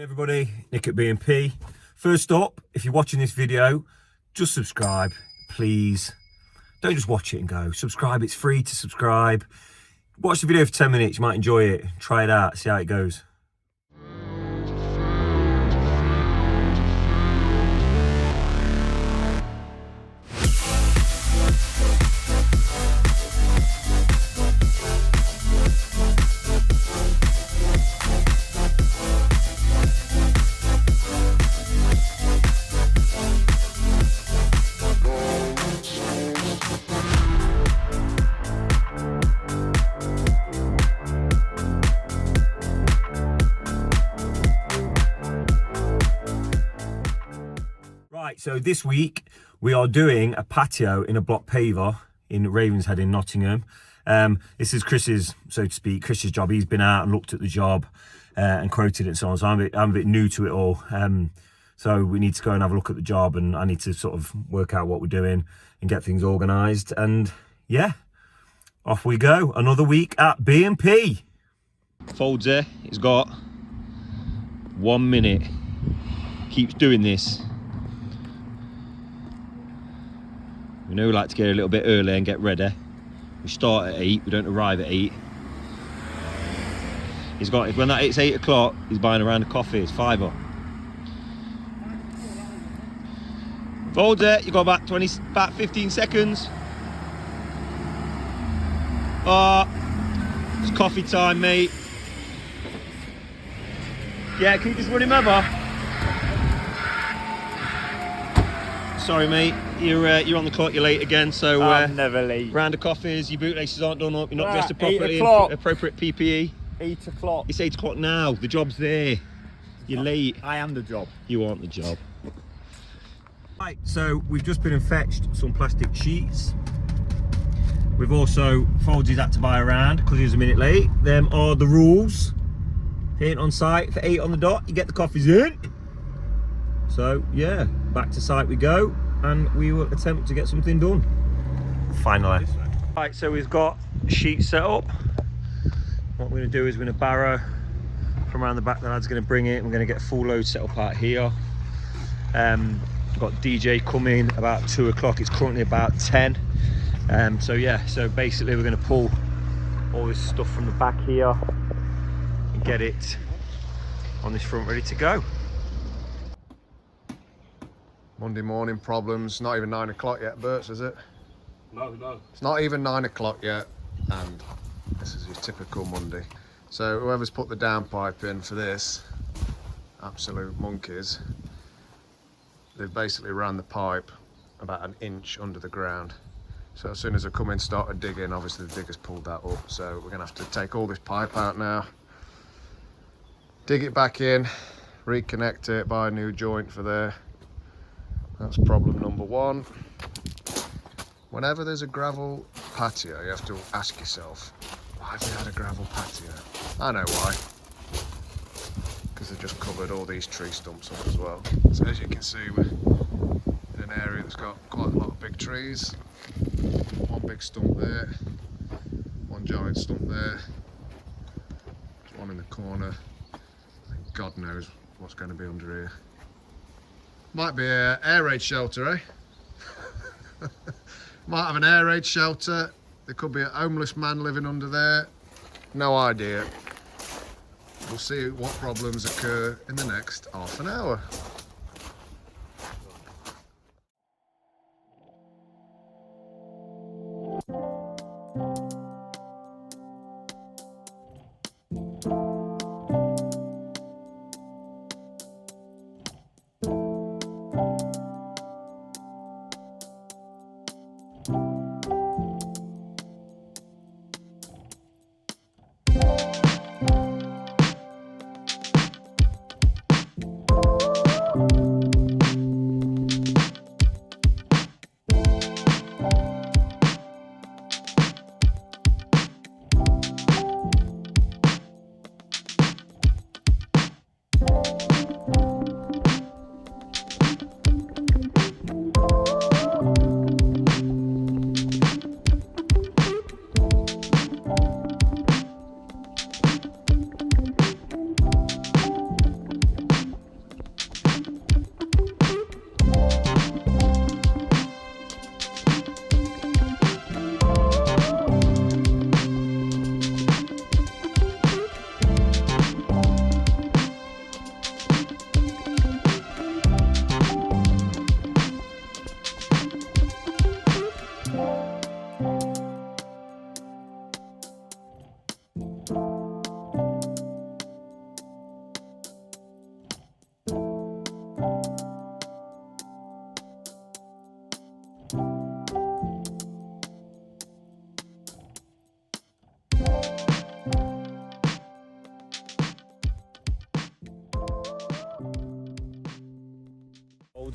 Morning everybody, Nick at B&P. First up, if you're watching this video, just subscribe, please. Don't just watch it and go. Subscribe, it's free to subscribe. Watch the video for 10 minutes, you might enjoy it. Try it out, see how it goes. So this week we are doing a patio in a block paver in Ravenshead in Nottingham. This is Chris's, so to speak, Chris's job. He's been out and looked at the job and quoted it and so on. So I'm a bit new to it all. So we need to go and have a look at the job, and I need to sort of work out what we're doing and get things organised. And yeah, off we go. Another week at B&P. Folds there. He's got 1 minute. Keeps doing this. We know we like to get a little bit early and get ready. We start at 8, we don't arrive at 8. He's got, when that hits 8 o'clock, he's buying a round of coffee, it's £5. Folds it, you got about 15 seconds. Oh, it's coffee time, mate. Yeah, can you just run him over? Sorry, mate. You're on the clock. You're late again. So I'm never late. Round of coffees. Your bootlaces aren't done up. You're not dressed appropriately. 8 o'clock. Appropriate PPE. 8 o'clock. It's 8 o'clock now. The job's there. You're late. I am the job. You aren't the job. Right. So we've just been and fetched some plastic sheets. We've also Folds had to buy a round because he was a minute late. Them are the rules. If you ain't on site for 8 on the dot, you get the coffees in. So yeah, back to site we go, and we will attempt to get something done. Finally. Right, so we've got sheets set up. What we're going to do is we're going to barrow from around the back. The lad's going to bring it. We're going to get a full load set up out here. We've got DJ coming about 2 o'clock. It's currently about 10. So yeah, so basically we're going to pull all this stuff from the back here and get it on this front ready to go. Monday morning problems. Not even 9 o'clock yet, Bert's, is it? No. It's not even 9 o'clock yet, and this is your typical Monday. So whoever's put the downpipe in for this, absolute monkeys, they've basically ran the pipe about an inch under the ground. So as soon as I come in, started digging, obviously the digger's pulled that up. So we're gonna have to take all this pipe out now, dig it back in, reconnect it, buy a new joint for there. That's problem number one. Whenever there's a gravel patio, you have to ask yourself, why have we had a gravel patio? I know why. Because they've just covered all these tree stumps up as well. So as you can see, we're in an area that's got quite a lot of big trees. One big stump there, one giant stump there, there's one in the corner, and God knows what's going to be under here. Might be an air raid shelter, eh? Might have an air raid shelter. There could be a homeless man living under there. No idea. We'll see what problems occur in the next half an hour.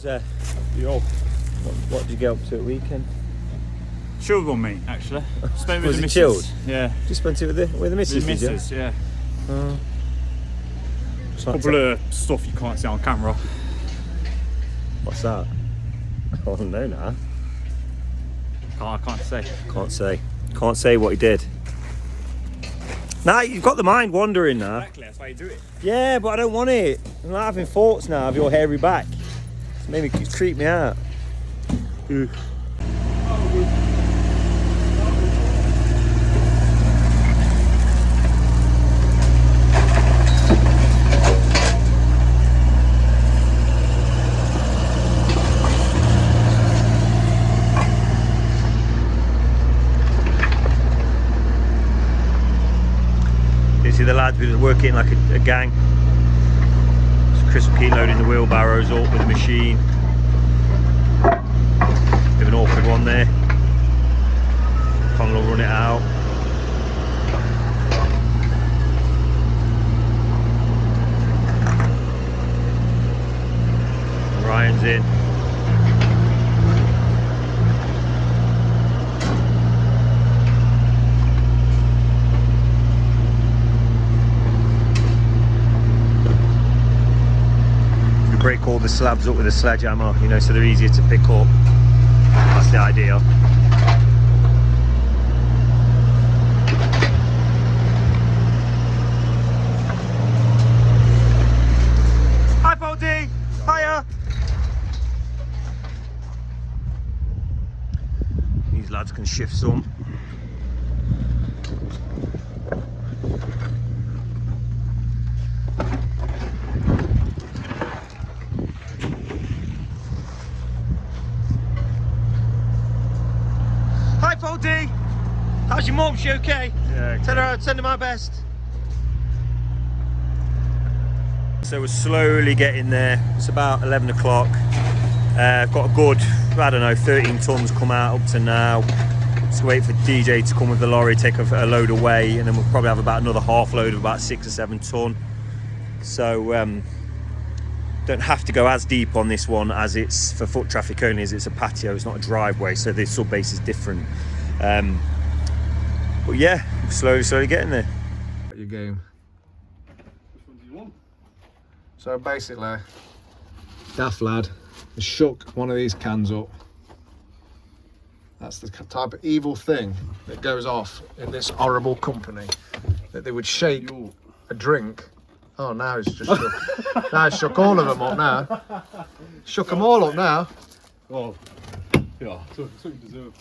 Yo. What did you get up to at weekend? Chilled one, mate, actually. Spent it with Was the it missus. chilled? Yeah. Just spent it with the missus, With the did you? missus, yeah. It's like Couple of stuff you can't see on camera. What's that? Oh no, nah. I can't say. Can't say what he did. Nah, you've got the mind wandering now. Exactly, that's why you do it. Yeah, but I don't want it. I'm not having thoughts now of your hairy back. It's made me creep me out. Ugh. You see the lads who are working like a gang. So Chris will keep loading the wheelbarrows up with the machine. Bit of an awkward one there. Conor will run it out. Ryan's in. Break all the slabs up with a sledgehammer, you know, so they're easier to pick up. That's the idea. Hi, Baldy. Hiya. These lads can shift some. Foldy, how's your mum? She okay? Yeah. Tell her I'd send her my best. So we're slowly getting there. It's about 11 o'clock. I've got a good, I don't know, 13 tons come out up to now. Just wait for DJ to come with the lorry, take a load away, and then we'll probably have about another half load of about 6 or 7 ton. So don't have to go as deep on this one as it's for foot traffic only, as it's a patio, it's not a driveway, so the sub base is different. But yeah, slowly getting there. Your game. Which one do you want? So basically, daft lad has shook one of these cans up. That's the type of evil thing that goes off in this horrible company, that they would shake a drink. Oh, now it's just shook. Now it's shook all of them up now. Shook them all up now. Well, yeah, so you deserve.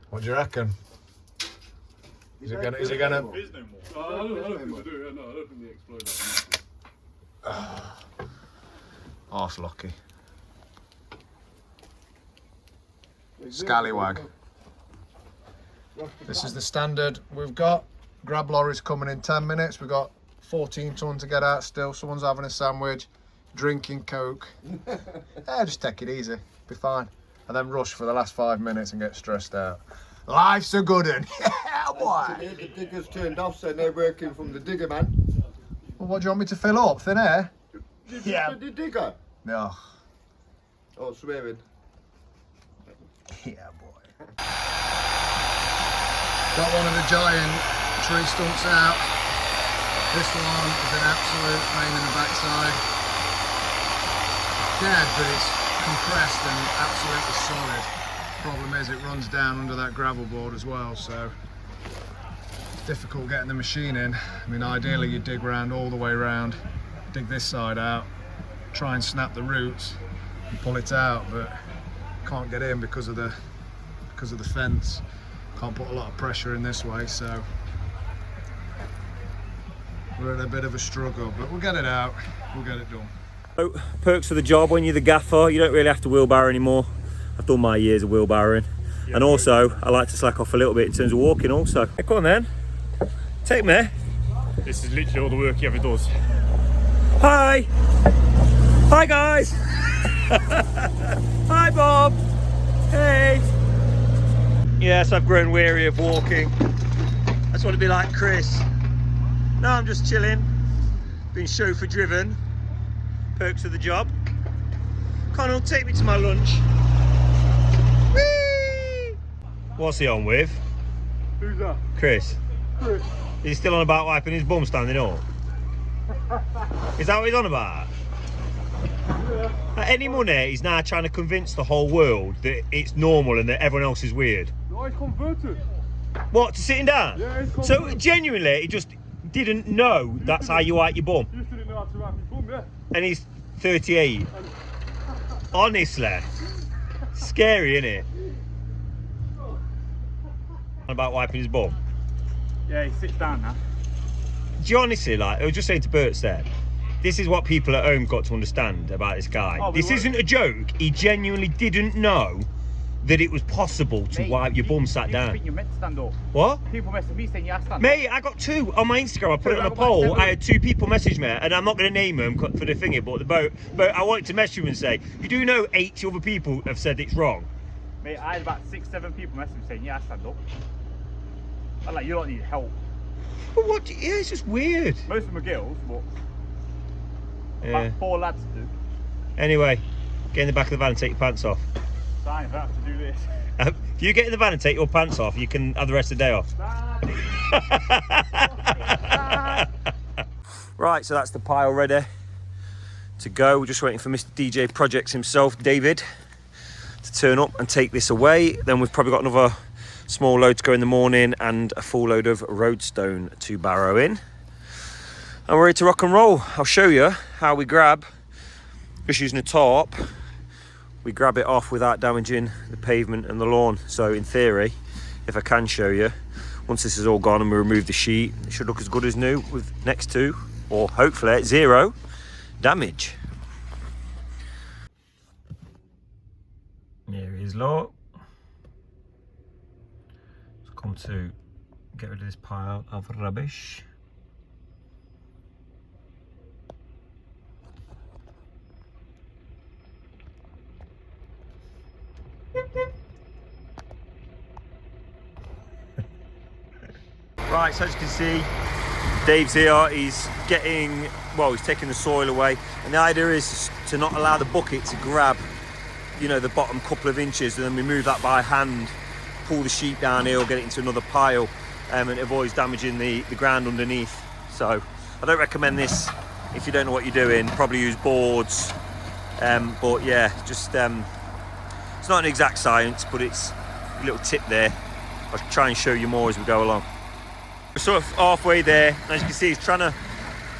What do you reckon? Is it gonna? There's no more. I don't think they do. No, I don't think they explode that. Arse lucky. Scallywag. This is the standard we've got. Grab lorries coming in 10 minutes. We've got 14 ton to get out still. Someone's having a sandwich, drinking Coke. Just take it easy, be fine. And then rush for the last 5 minutes and get stressed out. Life's a good one. Yeah, boy. The diggers turned off, so they're working from the digger man. Well, what do you want me to fill up? Thin air? Yeah. The digger. No. Oh, swearing. Yeah, boy. Got one of the giant tree stumps out. This one is an absolute pain in the backside. Dead, but it's compressed and absolutely solid. Problem is it runs down under that gravel board as well, so it's difficult getting the machine in. I mean, ideally you dig round all the way around, dig this side out, try and snap the roots and pull it out, but can't get in because of the fence. Can't put a lot of pressure in this way, so we're in a bit of a struggle, but we'll get it out, we'll get it done. So, perks of the job: when you're the gaffer, you don't really have to wheelbarrow anymore. I've done my years of wheelbarrowing, and also I like to slack off a little bit in terms of walking also. Hey, come on then, take me. This is literally all the work he ever does. Hi guys. Hi Bob. Hey. Yes, I've grown weary of walking. I just want to be like Chris. No, I'm just chilling. Been chauffeur driven. Perks of the job. Connell, take me to my lunch. Whee! What's he on with? Who's that? Chris. Chris. Is he still on about wiping his bum standing up? Is that what he's on about? Yeah. At any money, he's now trying to convince the whole world that it's normal and that everyone else is weird. No, he's converted. What, to sitting down? Yeah, he's So converted. genuinely, he just didn't know that's how you wipe your bum. He used to didn't know how to wipe his bum, yeah. And he's 38. Honestly. Scary, isn't it? About wiping his bum. Yeah, he sits down now. Do you honestly, like, I was just saying to Bert there, this is what people at home got to understand about this guy. Oh, this isn't a joke. He genuinely didn't know that it was possible to wipe your bum sat down. You're meant to stand up. What? People message me saying you have to stand Mate, I got 2 on my Instagram. I put it on a poll. I had 2 people message me, and I'm not going to name them for the thingy, but I wanted to message them and say, you do know 80 other people have said it's wrong. Mate, I had about 6-7 people message me saying you have to stand up. I'm like, you don't need help. But what? Yeah, it's just weird. Most of them are girls, but Yeah. about 4 lads do. Anyway, get in the back of the van and take your pants off. Fine, if I have to do this. If you get in the van and take your pants off, you can have the rest of the day off. Right, so that's the pile ready to go. We're just waiting for Mr. DJ Projects himself, David, to turn up and take this away. Then we've probably got another small load to go in the morning and a full load of roadstone to barrow in. And we're ready to rock and roll. I'll show you how we grab, just using a tarp, we grab it off without damaging the pavement and the lawn. So in theory, if I can show you, once this is all gone and we remove the sheet, it should look as good as new with next to, or hopefully 0 damage. Here it is, look. Let's come to get rid of this pile of rubbish. Right, so as you can see, Dave's here, he's getting, well, he's taking the soil away, and the idea is to not allow the bucket to grab, you know, the bottom couple of inches, and then we move that by hand, pull the sheet down here, or get it into another pile, and it avoids damaging the ground underneath. So I don't recommend this if you don't know what you're doing. Probably use boards, but yeah, just it's not an exact science, but it's a little tip there. I'll try and show you more as we go along. We're sort of halfway there. As you can see, he's trying to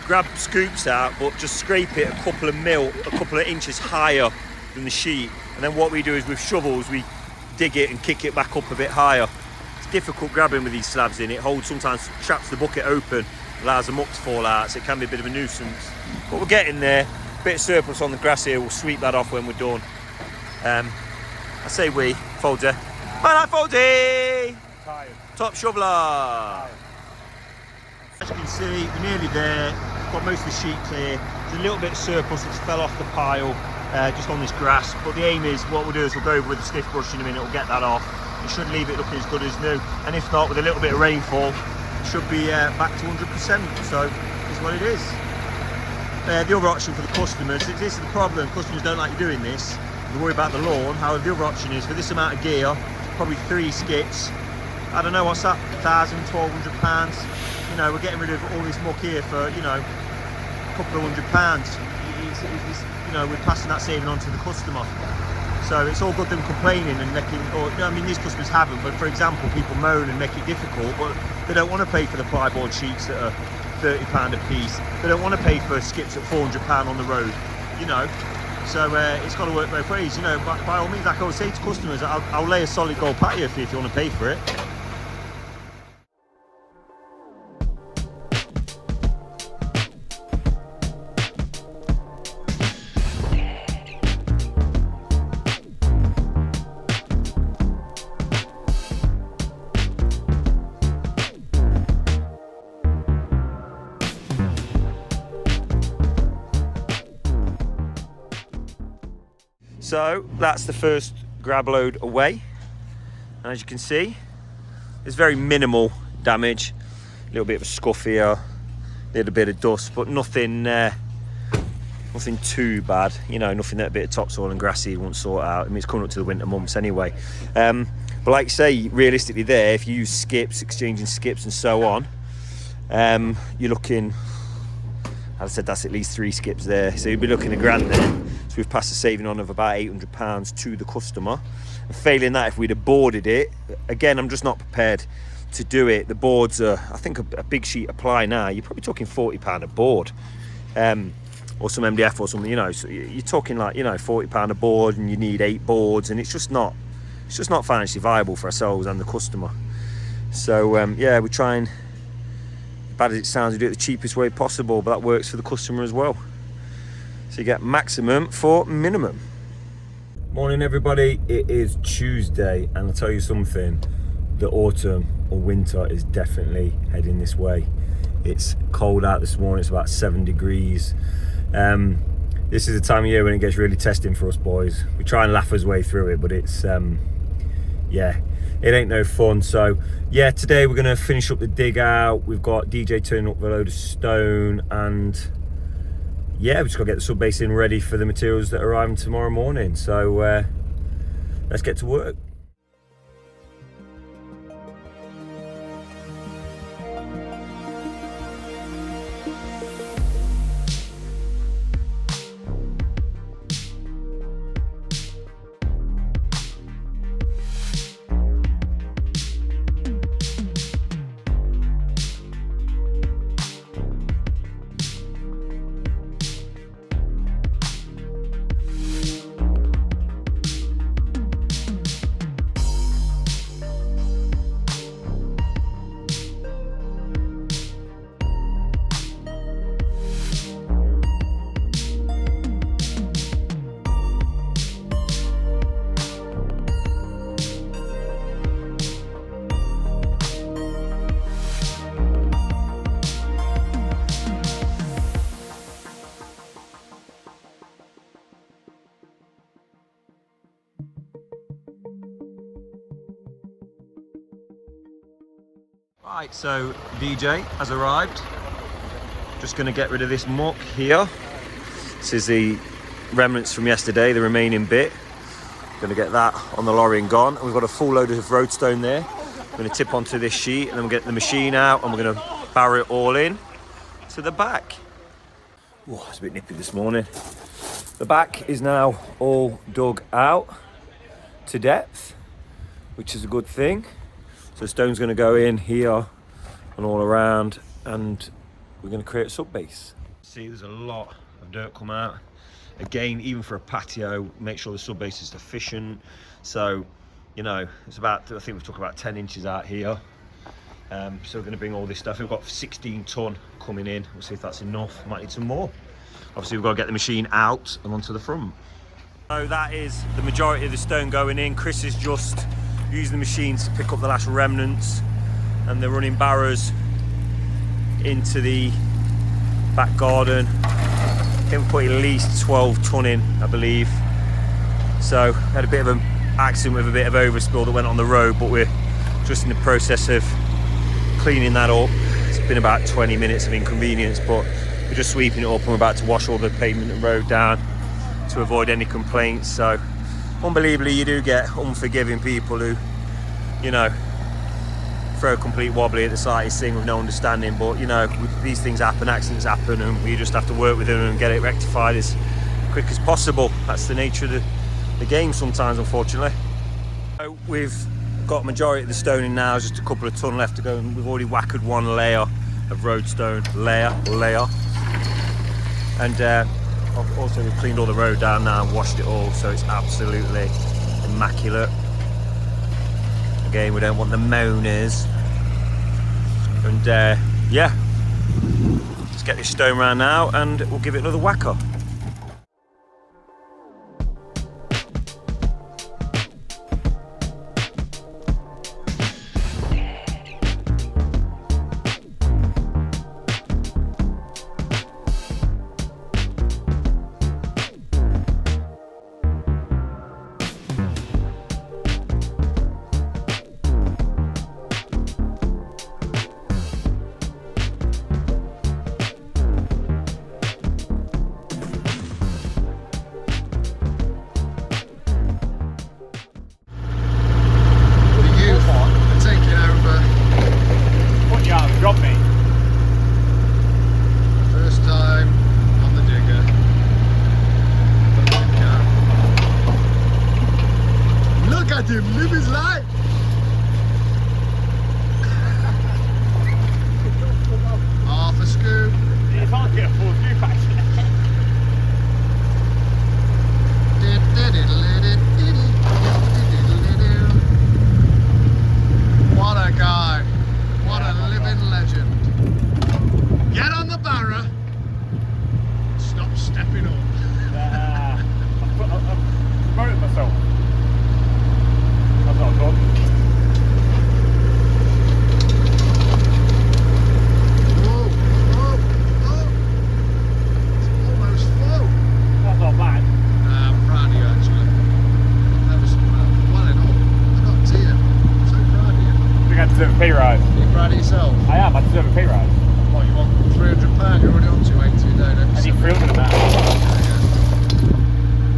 grab scoops out, but just scrape it a couple of inches higher than the sheet. And then what we do is with shovels, we dig it and kick it back up a bit higher. It's difficult grabbing with these slabs in. It holds, sometimes traps the bucket open, allows the muck to fall out, so it can be a bit of a nuisance. But we're getting there. Bit of surplus on the grass here, we'll sweep that off when we're done. I say we, Foldy. Bye, Foldy! Top shoveler! As you can see, we're nearly there. Got most of the sheet clear. There's a little bit of surplus that's fell off the pile, just on this grass. But the aim is, what we'll do is we'll go over with a stiff brush in a minute, we'll get that off. It should leave it looking as good as new. And if not, with a little bit of rainfall, it should be back to 100%. So, it's what it is. The other option for the customers, this is the problem, customers don't like you doing this. They worry about the lawn. However, the other option is, for this amount of gear, probably 3 skips, I don't know, what's that, £1,000, £1,200. You know, we're getting rid of all this muck here for, you know, a couple of £100. You know, we're passing that saving on to the customer. So it's all good them complaining and making, or, you know, I mean, these customers haven't, but for example, people moan and make it difficult, but they don't want to pay for the plyboard sheets that are £30 a piece. They don't want to pay for skips at £400 on the road, you know. So it's got to work both ways, you know. By all means, like I always say to customers, I'll lay a solid gold patio for you if you want to pay for it. So that's the first grab load away, and as you can see, there's very minimal damage. A little bit of a scuff here, little bit of dust, but nothing nothing too bad, you know, nothing that a bit of topsoil and grassy won't sort out. I mean, it's coming up to the winter months anyway. But like I say, realistically there, if you use skips, exchanging skips and so on, you're looking, as I said, that's at least 3 skips there. So you'll be looking at £1,000 there. So we've passed a saving on of about £800 to the customer. And failing that, if we'd have boarded it, again, I'm just not prepared to do it. The boards are, I think a big sheet of ply now, you're probably talking £40 a board. Or some MDF or something, you know, so you're talking like, you know, £40 a board, and you need 8 boards, and it's just not financially viable for ourselves and the customer. So yeah, we try and, bad as it sounds, we do it the cheapest way possible, but that works for the customer as well. So you get maximum for minimum. Morning everybody, it is Tuesday, and I'll tell you something, the autumn or winter is definitely heading this way. It's cold out this morning, it's about 7 degrees. This is the time of year when it gets really testing for us boys. We try and laugh our way through it, but it's yeah, it ain't no fun. So yeah, today we're gonna finish up the dig out. We've got DJ turning up with a load of stone, and yeah, we just gotta get the sub base in ready for the materials that are arriving tomorrow morning. So let's get to work. Right, so DJ has arrived. Just going to get rid of this muck here. This is the remnants from yesterday, the remaining bit. Going to get that on the lorry and gone. And we've got a full load of roadstone there. We're going to tip onto this sheet, and then we'll get the machine out, and we're going to barrow it all in to the back. Oh, it's a bit nippy this morning. The back is now all dug out to depth, which is a good thing. So the stone's going to go in here and all around, and we're going to create a sub base. See, there's a lot of dirt come out. Again, even for a patio, make sure the sub base is efficient. So, you know, it's about, I think we've talked about 10 inches out here. So we're going to bring all this stuff. We've got 16 ton coming in. We'll see if that's enough. Might need some more. Obviously, we've got to get the machine out and onto the front. So that is the majority of the stone going in. Chris is just using the machines to pick up the last remnants, and they're running barrows into the back garden. I think we put at least 12 ton in, I believe. So had a bit of an accident with a bit of overspill that went on the road, but we're just in the process of cleaning that up. It's been about 20 minutes of inconvenience, but we're just sweeping it up, and we're about to wash all the pavement and road down to avoid any complaints. So unbelievably, you do get unforgiving people who, you know, throw a complete wobbly at the slightest thing with no understanding. But, you know, these things happen, accidents happen, and we just have to work with them and get it rectified as quick as possible. That's the nature of the game sometimes, unfortunately. So we've got majority of the stone in now, just a couple of ton left to go, and we've already whackered one layer of roadstone, layer. And also we've cleaned all the road down now and washed it all, so it's absolutely immaculate. Again, we don't want the moaners. And yeah, let's get this stone round now, and we'll give it another whacker. on, mate. First time on the digger. Look at him, live his life! Half a scoop. It's hard to get a full scoop actually. What a guy. What a living legend. Get on the barra. Stop stepping up. I'm promoting myself. I'm not done. Whoa, whoa, whoa. It's almost full. That's not bad. I'm proud of you actually. That was well enough. I got to you. I'm so proud of you. I think I deserve a pay rise. Are you proud of yourself? I am, I deserve a pay rise. What, you want £300? You're already on 280, don't you? I need 300 of that.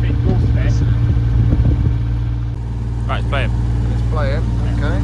Big goals there. Right, it's playing. It's playing, okay.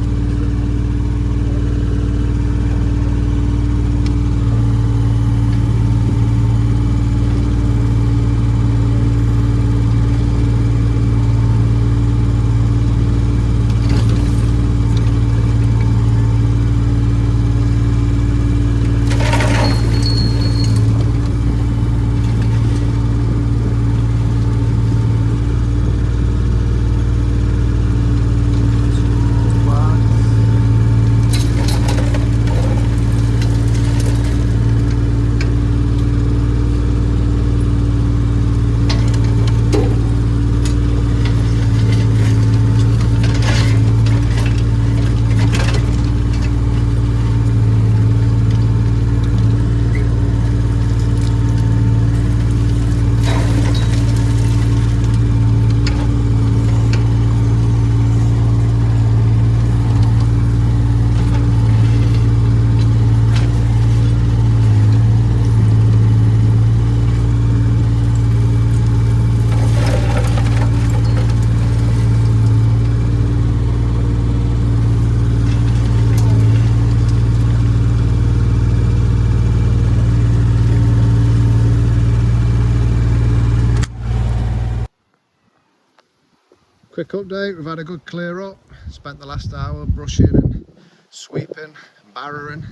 Quick update, we've had a good clear up. Spent the last hour brushing and sweeping, barrowing,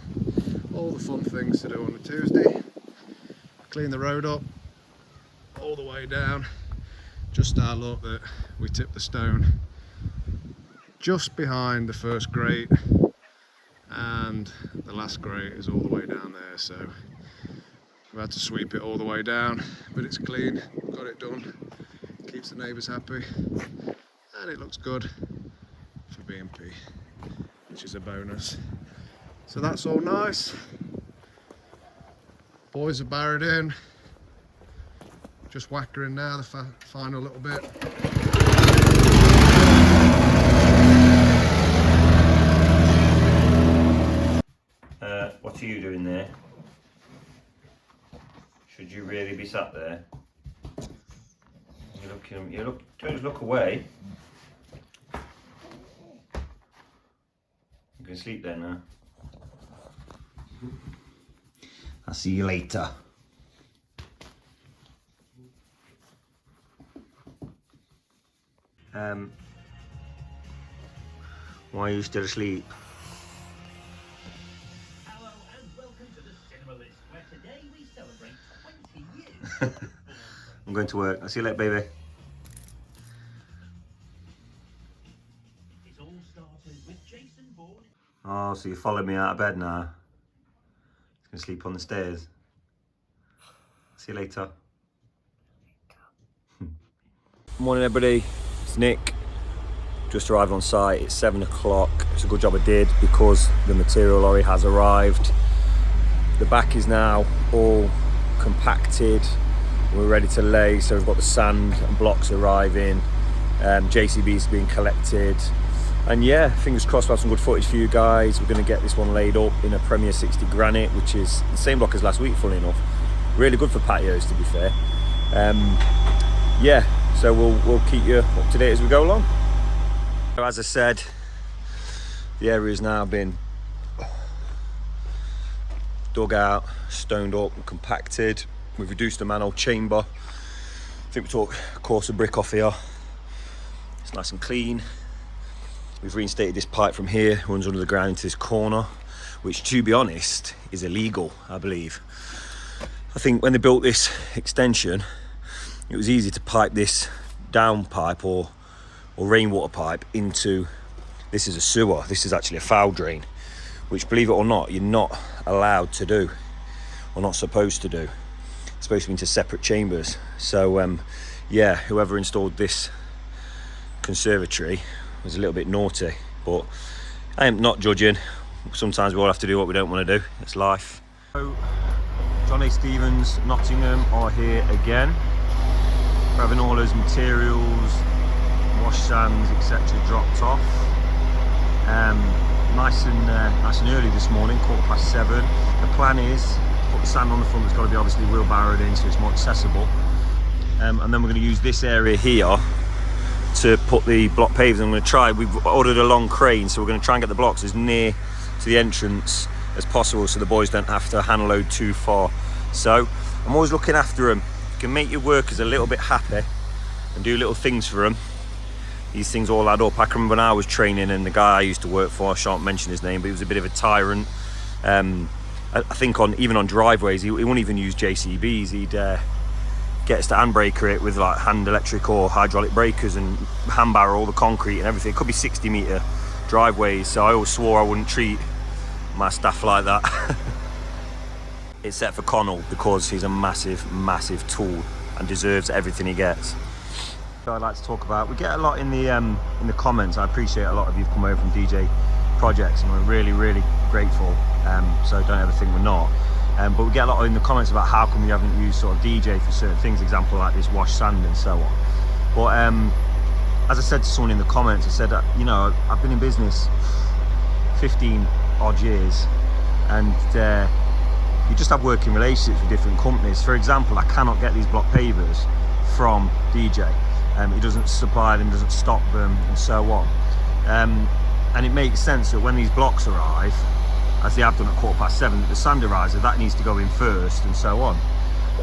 all the fun things to do on a Tuesday. Clean the road up all the way down. Just our luck that we tipped the stone just behind the first grate, and the last grate is all the way down there, so we've had to sweep it all the way down, but it's clean, got it done, keeps the neighbours happy. And it looks good for B&P, which is a bonus. So that's all nice. Boys are barred in. Just whackering now, the final little bit. What are you doing there? Should you really be sat there? Don't look away. You can sleep there now. I'll see you later. Why are you still asleep? Hello and welcome to the Cinema List, where today we celebrate 20 years. I'm going to work. I'll see you later, baby. It all started with Jason Bourne. Oh, so you followed me out of bed now? He's going to sleep on the stairs. See you later. Morning, everybody. It's Nick. Just arrived on site. It's 7 o'clock. It's a good job I did because the material lorry has arrived. The back is now all compacted. We're ready to lay, so we've got the sand and blocks arriving. JCB's being collected. And yeah, fingers crossed we'll have some good footage for you guys. We're going to get this one laid up in a Premia 60 granite, which is the same block as last week, funnily enough. Really good for patios, to be fair. Yeah, so we'll keep you up to date as we go along. As I said, the area's now been dug out, stoned up and compacted. We've reduced the manhole chamber. I think we took a course of brick off here. It's nice and clean. We've reinstated this pipe from here, runs under the ground into this corner, which, to be honest, is illegal, I believe. I think when they built this extension, it was easy to pipe this down pipe or rainwater pipe into, this is a sewer, this is actually a foul drain, which, believe it or not, you're not allowed to do, or not supposed to do. It's supposed to be into separate chambers. So yeah, whoever installed this conservatory was a little bit naughty, but I am not judging. Sometimes we all have to do what we don't want to do. It's life. So, John A. Stevens, Nottingham, are here again. We're having all those materials, wash sands, etc. dropped off. Nice and early this morning, 7:15. The plan is put the sand on the front. It's got to be obviously wheelbarrowed in so it's more accessible. And then we're going to use this area here to put the block pavers. I'm going to try, we've ordered a long crane, so we're going to try and get the blocks as near to the entrance as possible so the boys don't have to hand load too far. So I'm always looking after them. You can make your workers a little bit happy and do little things for them. These things all add up. I can remember when I was training, and the guy I used to work for, I shan't mention his name, but he was a bit of a tyrant. I think even on driveways, he wouldn't even use JCBs. He'd get us to handbraker it with like hand electric or hydraulic breakers and hand barrow all the concrete and everything. It could be 60-metre driveways, so I always swore I wouldn't treat my staff like that. Except for Connell, because he's a massive tool and deserves everything he gets. So I'd like to talk about, we get a lot in the comments. I appreciate a lot of you've come over from DJ projects, and we're really grateful. So don't ever think we're not. But we get a lot in the comments about how come we haven't used sort of DJ for certain things, example like this wash sand and so on. But as I said to someone in the comments, I said, you know, I've been in business 15 odd years, and you just have working relationships with different companies. For example, I cannot get these block pavers from DJ. He doesn't supply them, doesn't stock them, and so on. And it makes sense that when these blocks arrive, as they have done at 7:15, that the sand arrives, that needs to go in first, and so on.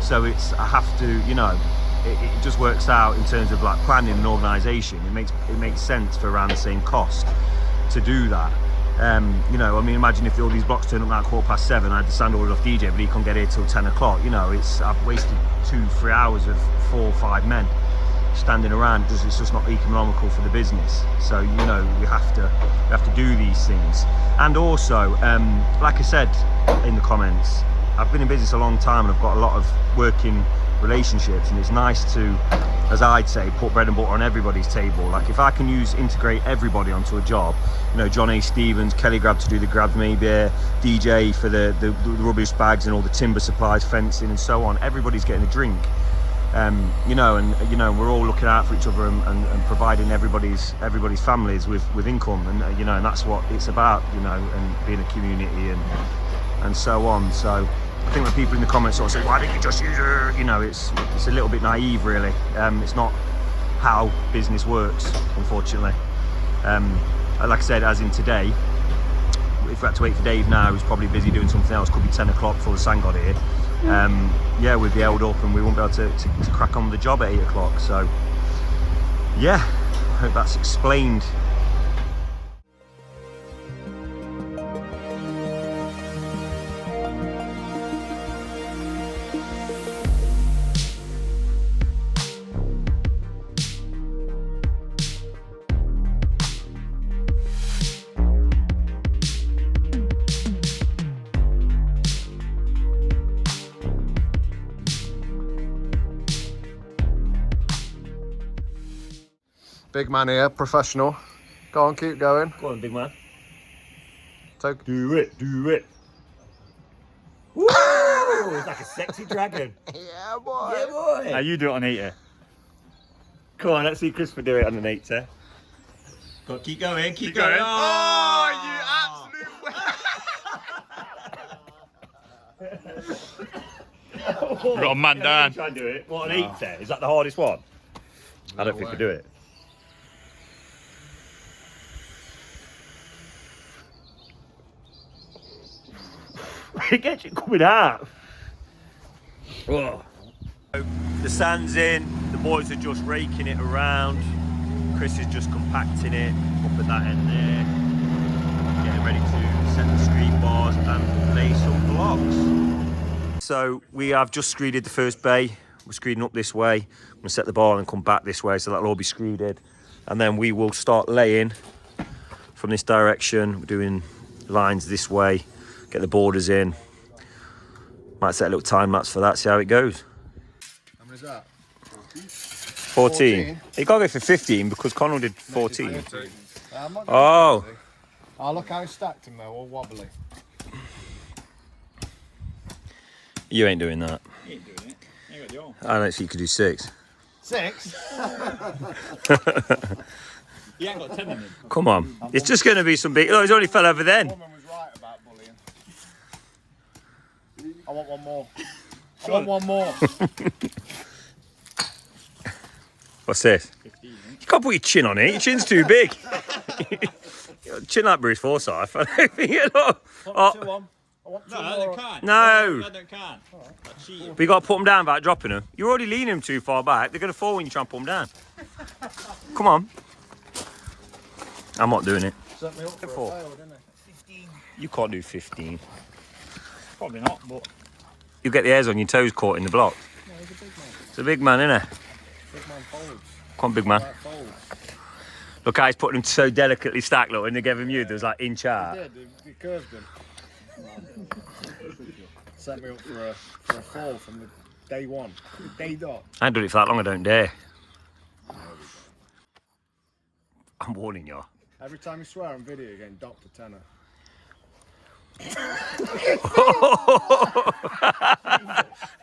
So I have to, you know, it just works out in terms of like planning and organisation. It makes sense for around the same cost to do that. You know, I mean, imagine if all these blocks turn up now at 7:15, I had the sand ordered off DJ, but he can't get here till 10 o'clock. You know, I've wasted 2-3 hours of 4 or 5 men standing around. It's just not economical for the business. So, you know, we have to do these things. And also, like I said in the comments, I've been in business a long time and I've got a lot of working relationships, and it's nice to, as I'd say, put bread and butter on everybody's table. Like if I can integrate everybody onto a job, you know, John A. Stevens, Kelly Grab to do the grabs, maybe DJ for the rubbish bags and all the timber supplies, fencing and so on. Everybody's getting a drink. You know, and you know, we're all looking out for each other and providing everybody's families with income, and you know, and that's what it's about, you know, and being a community and so on. So I think when people in the comments sort of say, why didn't you just use her? You know, it's a little bit naive, really. It's not how business works, unfortunately. Like I said, as in today, if we had to wait for Dave now, who's probably busy doing something else, could be 10 o'clock before the sand got here. Yeah, we'd be held up and we won't be able to crack on with the job at 8 o'clock. So yeah, I hope that's explained. Big man here, professional. Go on, keep going. Go on, big man. Do it. Woo! It's like a sexy dragon. Yeah, boy. Yeah, boy. Now you do it on 80. Come on, let's see Christopher do it on an 80. Go on, keep going, keep going. Oh, you absolute. We've got a man down. Try and do it. What, an 80? Is that the hardest one? I don't think we could do it. It gets it coming out. Oh. The sand's in, the boys are just raking it around. Chris is just compacting it up at that end there. Getting ready to set the screen bars and lay some blocks. So we have just screeded the first bay. We're screeding up this way. I'm gonna set the bar and come back this way, so that'll all be screeded. And then we will start laying from this direction. We're doing lines this way, get the borders in. Might set a little time lapse for that, see how it goes. How many is that? 14. You gotta go for 15 because Connell did 14. I'm not Oh. crazy. Oh, look how he stacked him though, all wobbly. You ain't doing that. You ain't doing it. You got the arm. I don't think you could do 6. 6? You ain't got 10 in him. Come on. It's just going to be some big... Oh, he's only fell over then. The woman was right about bullying. I want one more. I want one more. What's this? 15, You can't put your chin on it. Your chin's too big. Chin like Bruce Forsyth. I don't think it look. Oh, 2 on. I want 2 No, more. they can't. No. No, they can't. That's cheating. but you got to put them down without dropping them. You're already leaning them too far back. They're going to fall when you try and put them down. Come on. I'm not doing it. Set me up for a Four. fail, didn't it? You can't do 15. Probably not, but You get the hairs on your toes caught in the block. No, he's a big man. It's a big man, innit? Big man folds. Come on, big man. Like folds. Look how he's putting them so delicately stacked, look, and they gave him you, there was like inch He out. did, he curved him. Set me up for a fall from the day one. Day dot. I ain't done it for that long, I don't dare. I'm warning you. Every time you swear on video, you're getting docked a tenner.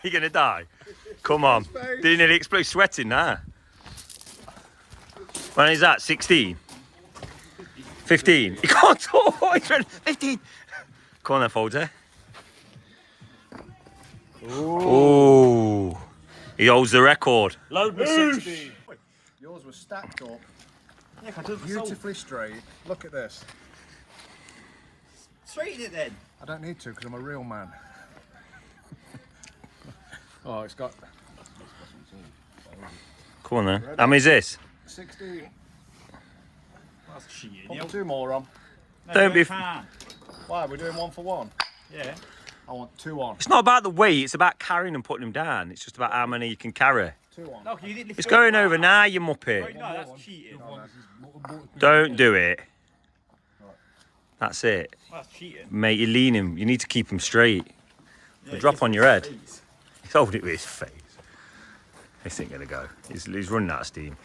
You're gonna die. Come on. Did he nearly explode sweating now? When is that? 16? 15? He can't talk. He's trying- 15. Come on then, Folder. Ooh. He holds the record. Load me 16. Yours was stacked up, yeah, I do beautifully straight. Look at this. Straighten it then. I don't need to because I'm a real man. Oh, it's got Come on then. How many is this? 16. That's cheating. Put 2 more on. No, Don't be- you can't. Why? We're doing 1 for 1. Yeah. I want 2 on. It's not about the weight, it's about carrying and putting them down. It's just about how many you can carry. 2 on. No, you didn't lift It's it going up. over now, you Right, muppet. no, that's cheating. Don't do it. That's it. That's cheating. Mate, you're leaning. You need to keep them straight. They'll drop on your head. He's holding it with his face. This ain't gonna go. He's running out of steam.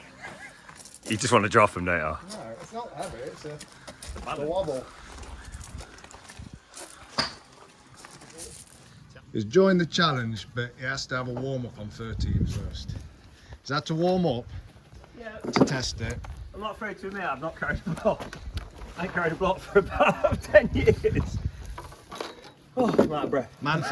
You just want to drop him, don't you? No, it's not heavy. It's a wobble. He's joined the challenge, but he has to have a warm up on 13 first. Is that to warm up? Yeah. To test it. I'm not afraid to admit I've not carried a block. I ain't carried a block for about 10 years. Oh, I'm out of breath. Man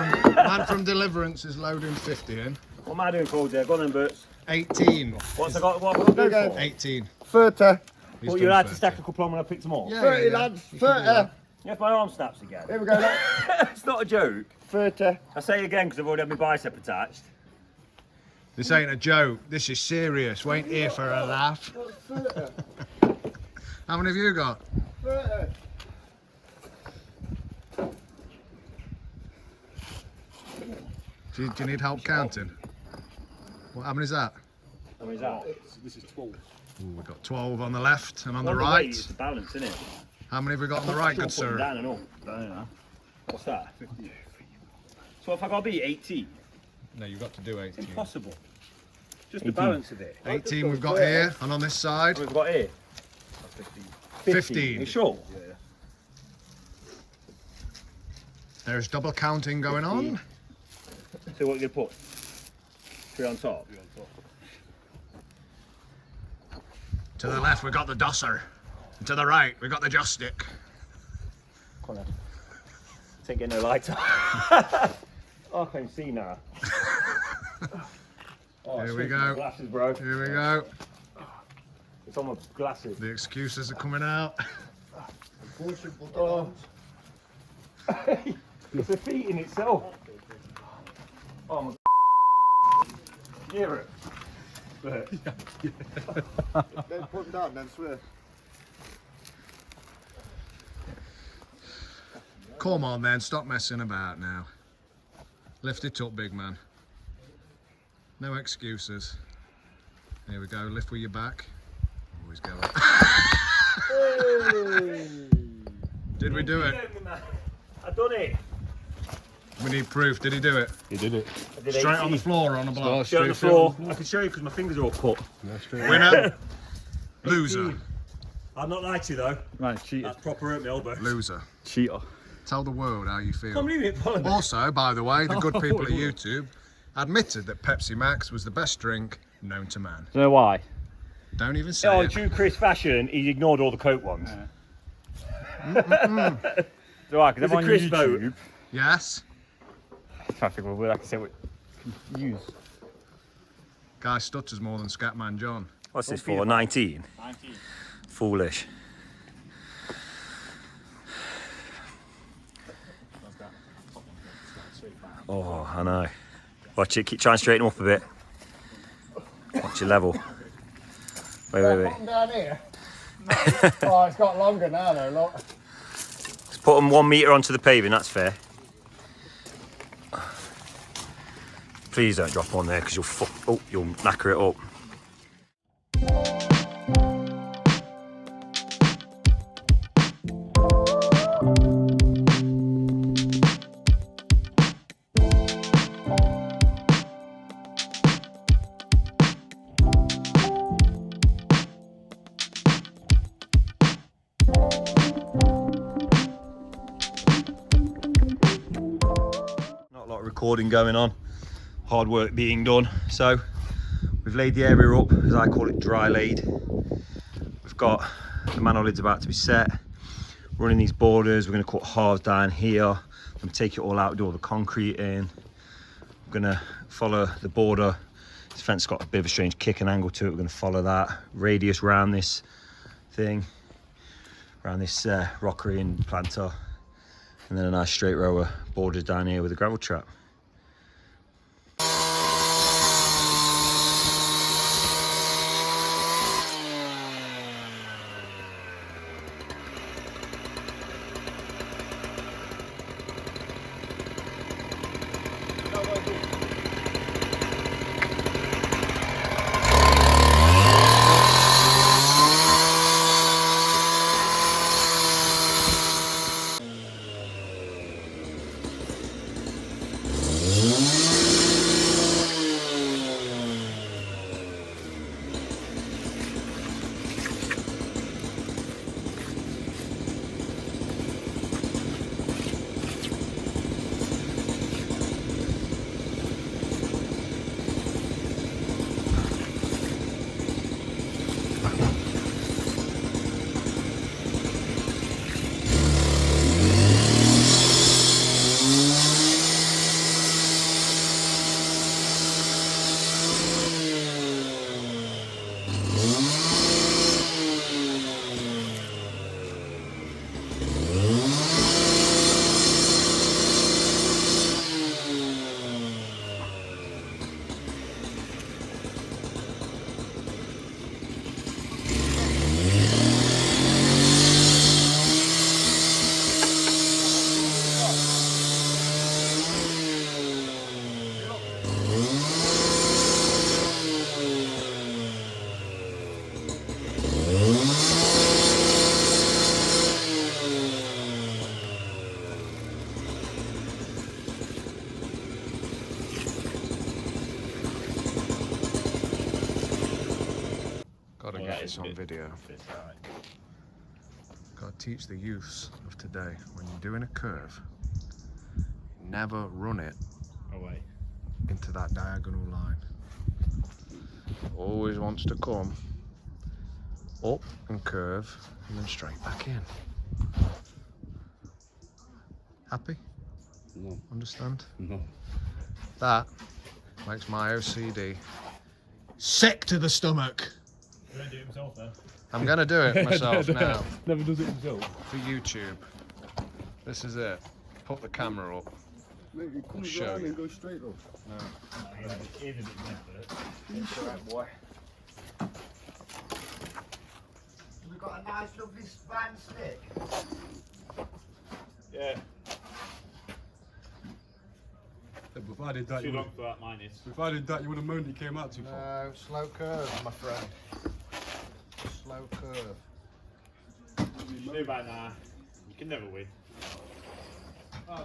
from Deliverance is loading 50 in. What am I doing, Paul? Go on then, Bert. 18. What's I got? What have I got to do Go. for? 18. 30. Well, He's you're done allowed to 30. stack a couple on when I picked them up. Yeah, 30 yeah, yeah. lads. You can do 30. that. Yeah, if my arm snaps again. Here we go, lads. It's not a joke. 30. I say again because I've already had my bicep attached. This ain't a joke. This is serious. We ain't here for a laugh. 30. How many have you got? 30. Do you need help counting? How many is that? How many is that? This is 12. Ooh, we've got 12 on the left and on the Well, right. weight is the balance, isn't it? How many have we got on the right, good Sure, put them sir? down and all. I don't know. What's that? 50. So if I got to be 18, No, you've got to do 18. impossible. Just the balance of it. 18 we've got here and on this side. What have we got here? 15. You sure? There's double counting going on. So what are you going to put? 3 on top? To the left we've got the dosser. And to the right we've got the joystick. Come on then. Take it no lighter. Oh, I can see now. Oh, Here we it's my go. Glasses, bro. Here we go. It's on my glasses. The excuses are coming out. Push and put it on. It's a feat in itself. Oh my hear it. Then put them down, then swear. Come on then, stop messing about now. Lift it up, big man. No excuses. Here we go, lift with your back. Always go up. Did we do it? I done it. We need proof. Did he do it? He did it. I did Straight on the 18. floor or on the block? Straight on the floor. I can show you because my fingers are all cut. Winner. Loser. I'll not lie to you though. Man, cheater. That's proper hurt my elbow. Loser. Cheater. Tell the world how you feel. Can't believe it, Polly. Also, by the way, the good people at YouTube admitted that Pepsi Max was the best drink known to man. Do you know why? Don't even say Oh, it. true Chris fashion, he ignored all the Coke ones. Do why? Because There's I'm a on Chris YouTube. vote. Yes? I'm trying to think of a word I can say what use. Guy stutters more than Scatman John. What's this for? 19? 19. Foolish. Oh, I know. Watch it, keep trying to straighten them up a bit. Watch your level. Wait. Down here? Oh, it's got longer now though, look. Let's put them 1 metre onto the paving, that's fair. Please don't drop on there because you'll knacker it up. Not a lot of recording going on. Hard work being done. So we've laid the area up, as I call it, dry laid. We've got the manhole lids about to be set. Running these borders, we're going to cut halves down here. I'm going to take it all out, do all the concrete in. I'm going to follow the border. This fence got a bit of a strange kick and angle to it. We're going to follow that radius round this thing, around this rockery and planter, and then a nice straight row of borders down here with a gravel trap. Gotta get this on video. Gotta teach the youths of today, when you're doing a curve, never run it Away. into that diagonal line. Always wants to come up and curve and then straight back in. Happy? No. Understand? No. That makes my OCD sick to the stomach. He's gonna do it himself then. I'm gonna do it myself now Never does it himself. for YouTube. This is it. put the camera up. Mate, it comes Show around you. and goes straight up. It's alright, boy. We've got a nice lovely span stick. Yeah, Provided that, too long for that, mine is. provided that you would have moaned it came out too far. No, slow curve, my friend. Slow curve. Do by now. You can never win. You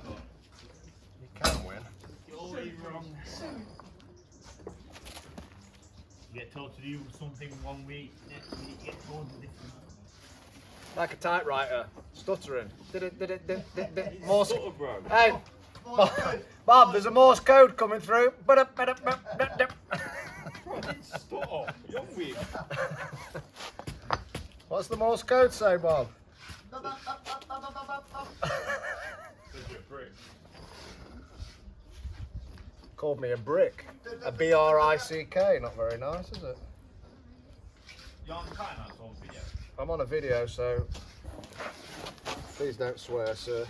can win. You're always wrong. You get told to do something one week, next week you get told different. Like a typewriter, stuttering. Morse. Sort of, bro. Hey, Bob, there's a Morse code coming through. Stop. Young week. What's the Morse code say, Bob? Says you're a prick. Called me a brick. A B-R-I-C-K. Not very nice, is it? You're on time, that's on video. I'm on a video, so please don't swear, sir.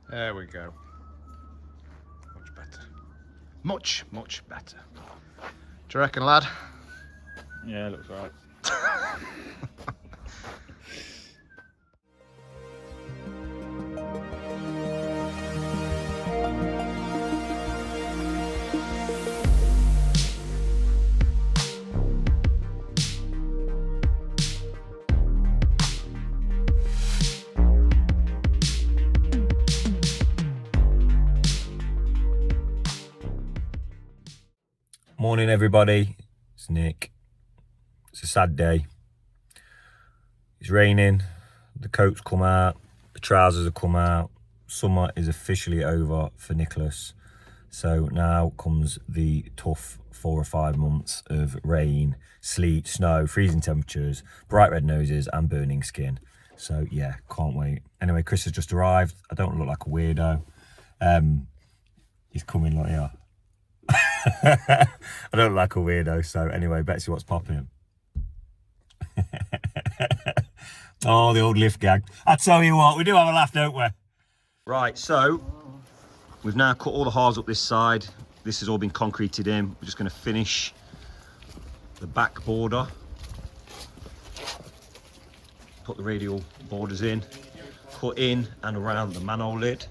There we go. Much better. Much, much better. Do you reckon, lad? Yeah, looks right. Morning everybody, it's Nick. It's a sad day. It's raining, the coat's come out, the trousers have come out. Summer is officially over for Nicholas. So now comes the tough 4 or 5 months of rain, sleet, snow, freezing temperatures, bright red noses and burning skin. So yeah, can't wait. Anyway, Chris has just arrived. I don't look like a weirdo. He's coming like here. I don't look like a weirdo, so anyway, Betsy, what's popping? Oh, the old lift gag. I tell you what, we do have a laugh, don't we? Right, so we've now cut all the halves up this side. This has all been concreted in. We're just going to finish the back border. Put the radial borders in, cut in and around the manhole lid.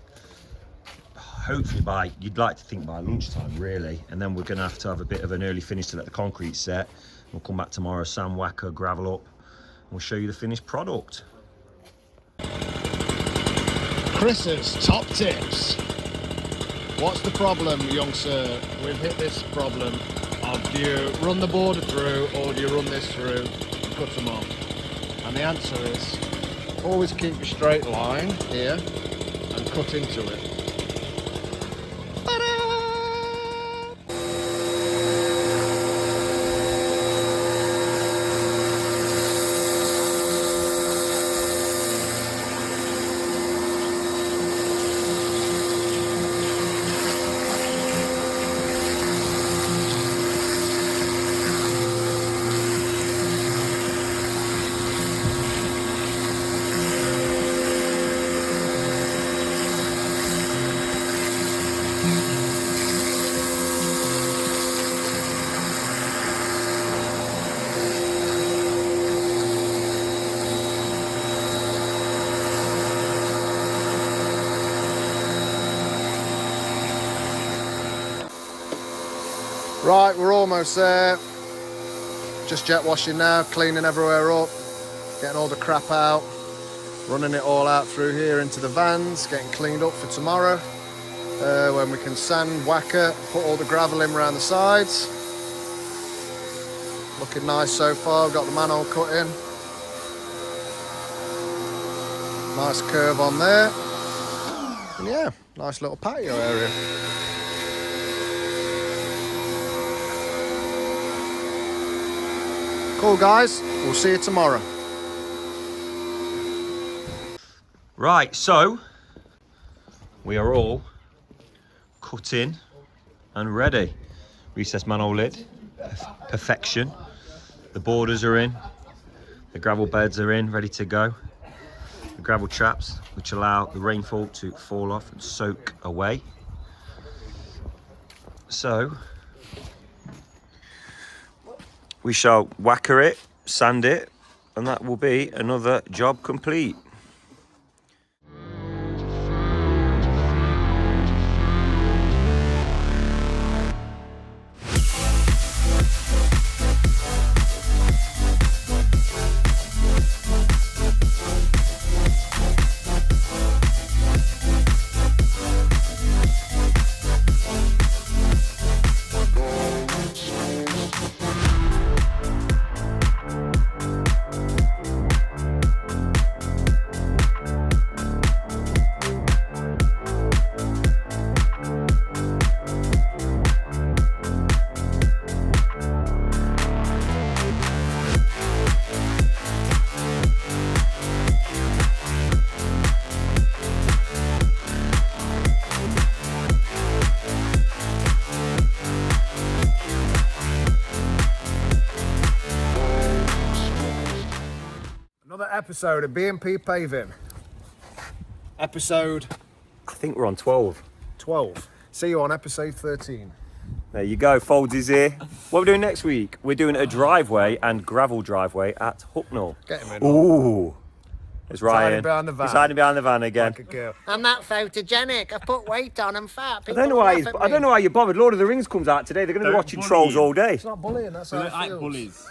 Hopefully you'd like to think by lunchtime really, and then we're going to have a bit of an early finish to let the concrete set. We'll come back tomorrow, sand whacker, gravel up, and we'll show you the finished product. Chris's top tips. What's the problem, young sir? We've hit this problem of do you run the border through or do you run this through and cut them off? And the answer is always keep a straight line here and cut into it. Right, we're almost there. Just jet washing now, cleaning everywhere up, getting all the crap out, running it all out through here into the vans, getting cleaned up for tomorrow, when we can sand, whacker, put all the gravel in around the sides. Looking nice so far. We've got the manhole cut in. Nice curve on there. And yeah, nice little patio area. Cool, guys. We'll see you tomorrow. Right, so we are all cut in and ready. Recessed manhole lid, perfection. The borders are in, the gravel beds are in, ready to go. The gravel traps, which allow the rainfall to fall off and soak away. So we shall whacker it, sand it, and that will be another job complete. Another episode of B&P Paving. Episode I think we're on 12. 12. See you on episode 13. There you go, Folds is here. What are we doing next week? We're doing a driveway and gravel driveway at Hucknall. Get him in. Ooh. There's Ryan. hiding behind the van. He's hiding behind the van again. Like a girl. I'm not photogenic. I put weight on and fat. I don't know why you're bothered. Lord of the Rings comes out today. They're going to be watching Trolls all day. It's not bullying, that's how They it like feels. bullies.